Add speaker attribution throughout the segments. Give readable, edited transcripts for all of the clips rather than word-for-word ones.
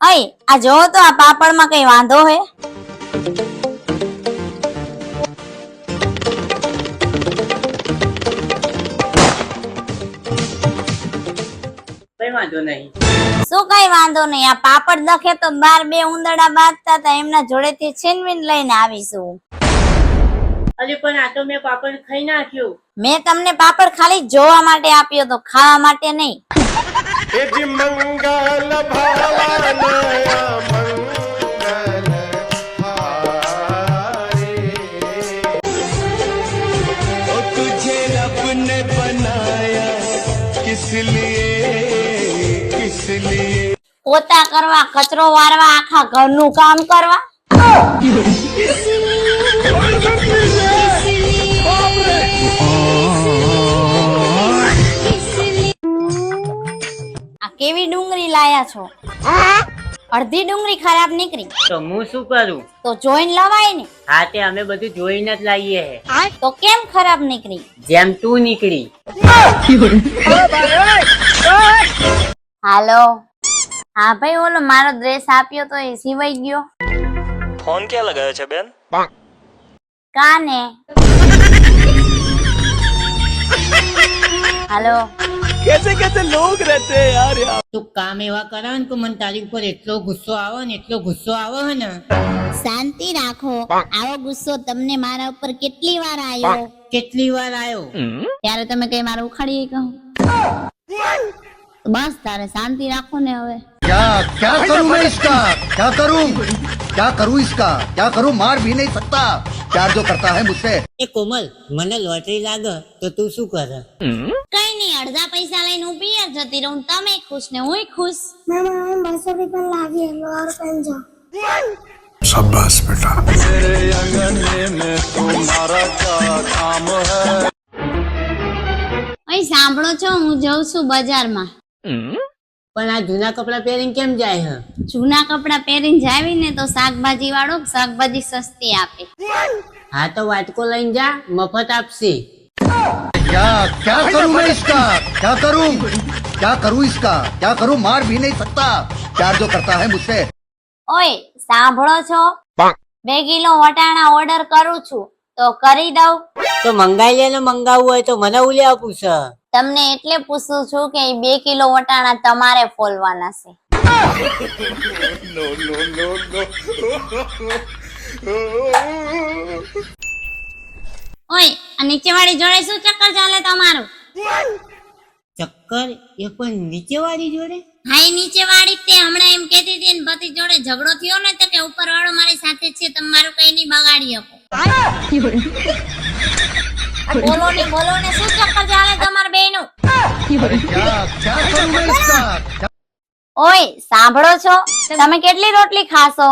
Speaker 1: અય આ જોવો તો આ પાપડમાં કઈ વાંધો હે?
Speaker 2: કઈ વાંધો નહીં.
Speaker 1: શું કઈ વાંધો નહીં? આ પાપડ દખે તો બાર બે ઉંદરડા બાંધતા હતા, એમના જોડેથી છીનવીન લઈને આવીશું.
Speaker 2: અરે પણ આ તો મેં પાપડ ખાઈ નાખ્યું.
Speaker 1: મેં તમને પાપડ ખાલી જોવા માટે આપ્યો તો, ખાવા માટે નહીં. પોતા કરવા, કચરો વારવા, આખા ઘરનું કામ કરવા. આ કેવી ડુંગળી લાયા છો? અડધી ડુંગળી ખરાબ નીકળી
Speaker 2: તો હું શું કરું?
Speaker 1: તો જોઈને લવાય ને.
Speaker 2: હા તે અમે બધું જોઈને જ લાવીએ હે.
Speaker 1: તો કેમ ખરાબ નીકળી?
Speaker 2: જેમ તું નીકળી.
Speaker 1: હાલો. હા ભાઈ, ઓલો મારો ડ્રેસ આપ્યો તો એ સિવાઈ ગયો.
Speaker 3: ફોન ક્યાં લગાવ્યો છે બેન?
Speaker 1: કાને. હાલો.
Speaker 3: कैसे कैसे लोग रहते हैं यार यहाँ।
Speaker 2: તું કામ એવા કરાવે ને કે મને તારી ઉપર એટલો ગુસ્સો આવે ને, એટલો ગુસ્સો આવે ને.
Speaker 1: શાંતિ રાખો. આવો ગુસ્સો તમને મારા ઉપર કેટલી વાર આવ્યો?
Speaker 2: કેટલી વાર આવ્યો?
Speaker 1: ત્યારે તમે કઈ મારું ઉખાડી કહો. બસ તારે શાંતિ રાખો ને હવે.
Speaker 4: क्या क्या करूं मैं इसका? क्या करूं इसका? क्या करूं? मार भी नहीं सकता। प्यार जो करता है मुझसे।
Speaker 2: એ કોમલ, મને લોટરી લાગે તો તું શું કરે?
Speaker 1: કઈ નહીં, અડધા પૈસા લઈને હું પિયર જતી રહું, તમે ખુશ ને હુંય ખુશ.
Speaker 4: शाबाश बेटा।
Speaker 1: અહીં સાંભળો છો, હું જઉં છું બજારમાં.
Speaker 2: પણ આ જૂના કપડા પહેરીને કેમ જાય હે?
Speaker 1: જૂના કપડા પહેરીને જાવી ને તો શાકભાજી વાળો શાકભાજી સસ્તી આપે.
Speaker 2: હા તો વાટકો લઈને જા, મફત આપશે.
Speaker 4: क्या करूं मैं इसका? क्या करूं इसका? क्या करूं? मार भी नहीं सकता। प्यार जो करता है मुझसे।
Speaker 1: ઓય સાંભળો છો, 2 કિલો વટાણા ઓર્ડર કરું છું, તો કરી દઉં?
Speaker 2: તો મંગાઈ લે ને, મંગાવવું હોય તો મને ઉલ્યા પૂછે.
Speaker 1: તમને એટલે પૂછું છું કે 2 કિલો વટાણા તમારે ફોલવાના છે. ઓય આ નીચેવાળી જોડે શું ચક્કર ચાલે તમારું?
Speaker 2: ચક્કર? એ પણ નીચે વાળી જોડે?
Speaker 1: હાઈ નીચેવાળી તે હમણાં એમ કહેતી હતી ને પતિ જોડે ઝઘડો થયો ને તો કે ઉપરવાળો મારી સાથે છે, તમારું કઈ નહીં બગાડી શકો. બોલો ને શું ચક્કર ચાલે તમારા બેયનું?
Speaker 4: क्या करूं मैं इसका?
Speaker 1: ઓય સાંભળો છો, તમે કેટલી રોટલી ખાશો?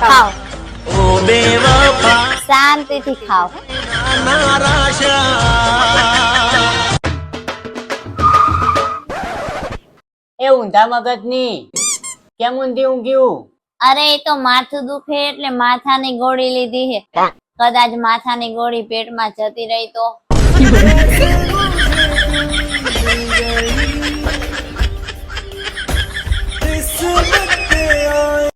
Speaker 1: ખાઓ. શાંતિથી ખાઓ.
Speaker 2: એ ઊંધા મગજ ની કેમ ઊંધી ઊંઘ્યું?
Speaker 1: અરે એ તો માથું દુખે એટલે માથાની ગોળી લીધી છે. કદાચ માથાની ગોળી પેટમાં જતી રહી તો.